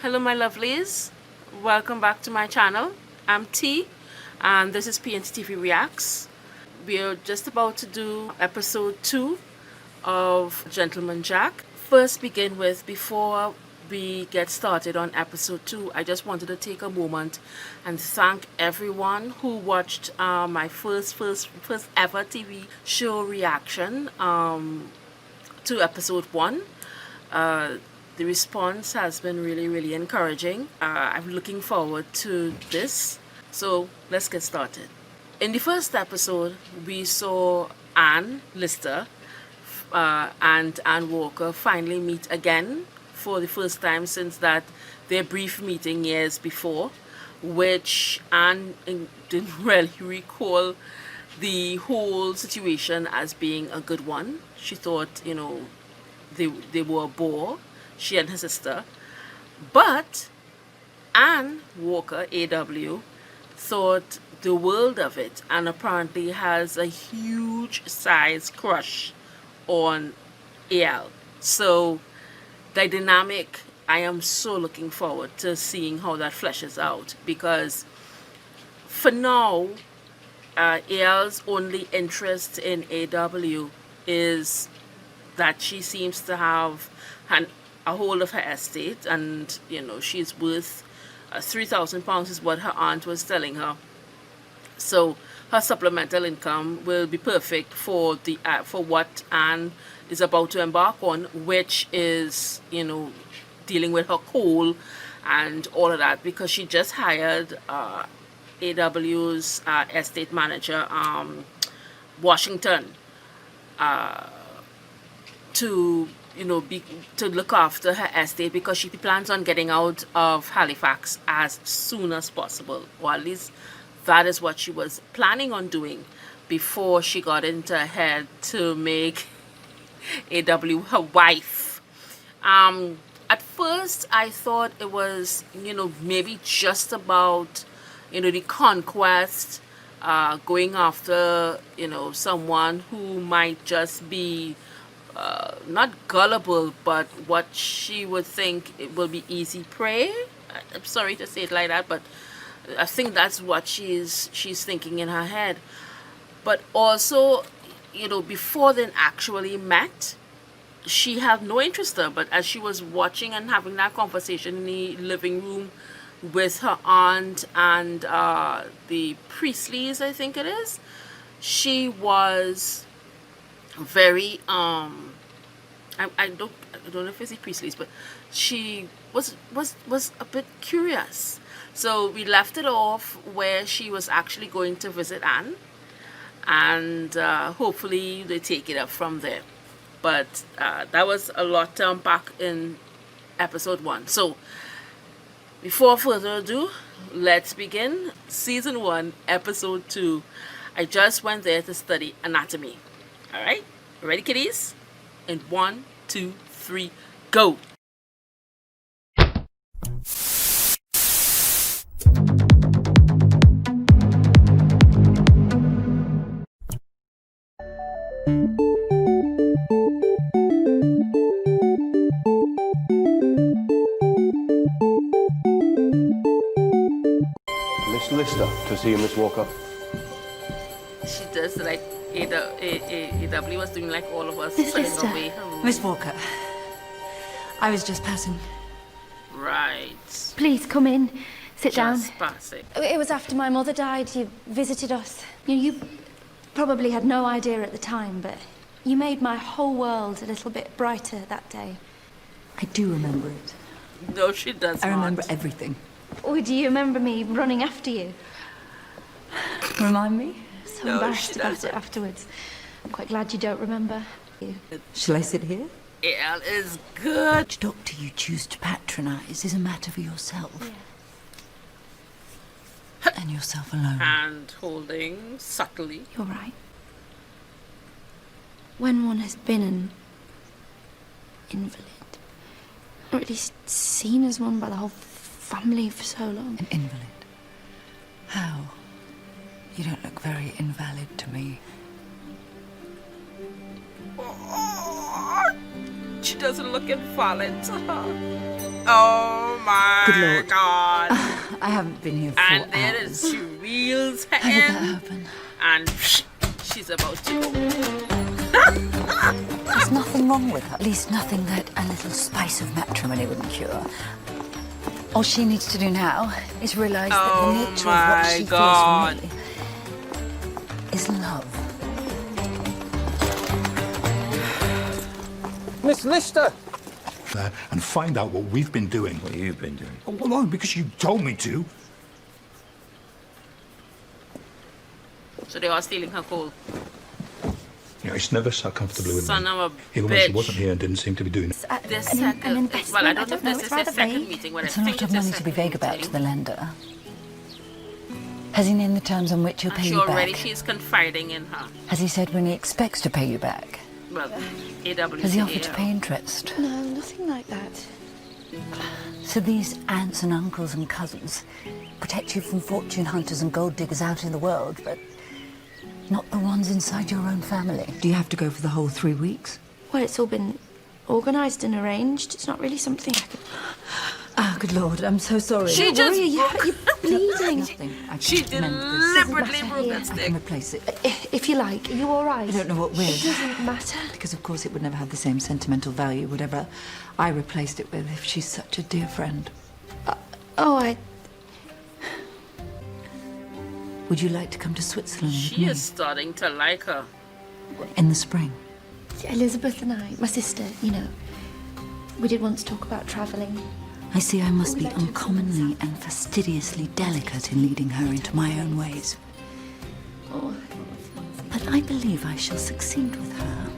Hello my lovelies, welcome back to my channel. I'm T and this is pnttvreacts. We're just about to do episode 2 of Gentleman Jack. First begin with, before we get started on episode 2, I just wanted to take a moment and thank everyone who watched my first ever TV show reaction to episode 1. The response has been really encouraging. I'm looking forward to this. So let's get started. In the first episode, we saw Anne Lister and Anne Walker finally meet again for the first time since their brief meeting years before, which Anne didn't really recall the whole situation as being a good one. She thought, they were a bore, she and her sister. But Anne Walker, AW, thought the world of it and apparently has a huge size crush on AL. So the dynamic, I am so looking forward to seeing how that fleshes out, because for now, AL's only interest in AW is that she seems to have a hold of her estate, and she's worth £3,000 is what her aunt was telling her. So her supplemental income will be perfect for what Anne is about to embark on, which is dealing with her coal and all of that, because she just hired AW's estate manager, Washington, to look after her estate, because she plans on getting out of Halifax as soon as possible, or at least that is what she was planning on doing before she got into her head to make AW her wife. At first I thought it was maybe just about the conquest, going after someone who might just be not gullible, but what she would think it will be easy prey. I'm sorry to say it like that, but I think that's what she's thinking in her head. But also, before they actually met, she had no interest in her. But as she was watching and having that conversation in the living room with her aunt and the Priestleys, I think it is, she was very I don't know if it's the Priestleys, but she was a bit curious. So we left it off where she was actually going to visit Anne, and hopefully they take it up from there. But that was a lot to unpack in episode 1. So before further ado, let's begin season 1, episode 2. I just went there to study anatomy. All right, ready, kiddies? In 1, 2, 3, go. Miss Lister, to see you, Miss Walker. She does like AW was doing, like all of us. Miss Lister, away. Miss Walker, I was just passing. Right. Please come in, sit down. Just passing. It was after my mother died. You visited us. You probably had no idea at the time, but you made my whole world a little bit brighter that day. I do remember it. No, she does I not. remember everything. Oh, do you remember me running after you? Remind me? So No, embarrassed she about doesn't. it afterwards. I'm quite glad you don't remember. Shall I sit here? AL is good. Which doctor you choose to patronise is a matter for yourself. Yeah. And yourself alone. Hand holding subtly. You're right. When one has been an invalid, or at least seen as one by the whole family for so long. An invalid? How? You don't look very invalid to me. She doesn't look invalid to her. my Good Lord. God. I haven't been here for And there hours. is she reels her How did that in, happen? and she's about to go. There's nothing wrong with her. At least nothing that a little spice of matrimony wouldn't cure. All she needs to do now is realise that the nature of what she God. feels for me is love. Miss Lister! There and find out what we've been doing. What you've been doing? Oh, well, no, because you told me to. So they are stealing her coal. Yeah, it's never sat comfortably with Son me. of a Even when she bitch. wasn't here and didn't seem to be doing it. This An second, investment, well, I don't know if this it's is their rather second vague. meeting, but It's I a think lot of it's their money to be second vague about to meeting. the lender. Has he named the terms on which he'll And pay she you back? already, she's confiding in her. Has he said when he expects to pay you back? Well, AWCAL. Has he offered to pay interest? No, nothing like that. So these aunts and uncles and cousins protect you from fortune hunters and gold diggers out in the world, but not the ones inside your own family. Do you have to go for the whole 3 weeks? Well, it's all been organised and arranged. It's not really something I could... Ah, good Lord, I'm so sorry. She Don't just worry, you're bleeding. Nothing. I She can mend this. deliberately Doesn't matter broke here. that I stick. can replace it. If you like. Are you all right? I don't know what It with. doesn't matter. Because of course it would never have the same sentimental value, whatever I replaced it with, if she's such a dear friend. Oh, Would you like to come to Switzerland with She me is starting to like her. in the spring? Elizabeth and I, my sister, you know, we did once talk about travelling. I see I must We'd be like to uncommonly and fastidiously delicate in leading her into my own ways. Oh, But I believe I shall succeed with her.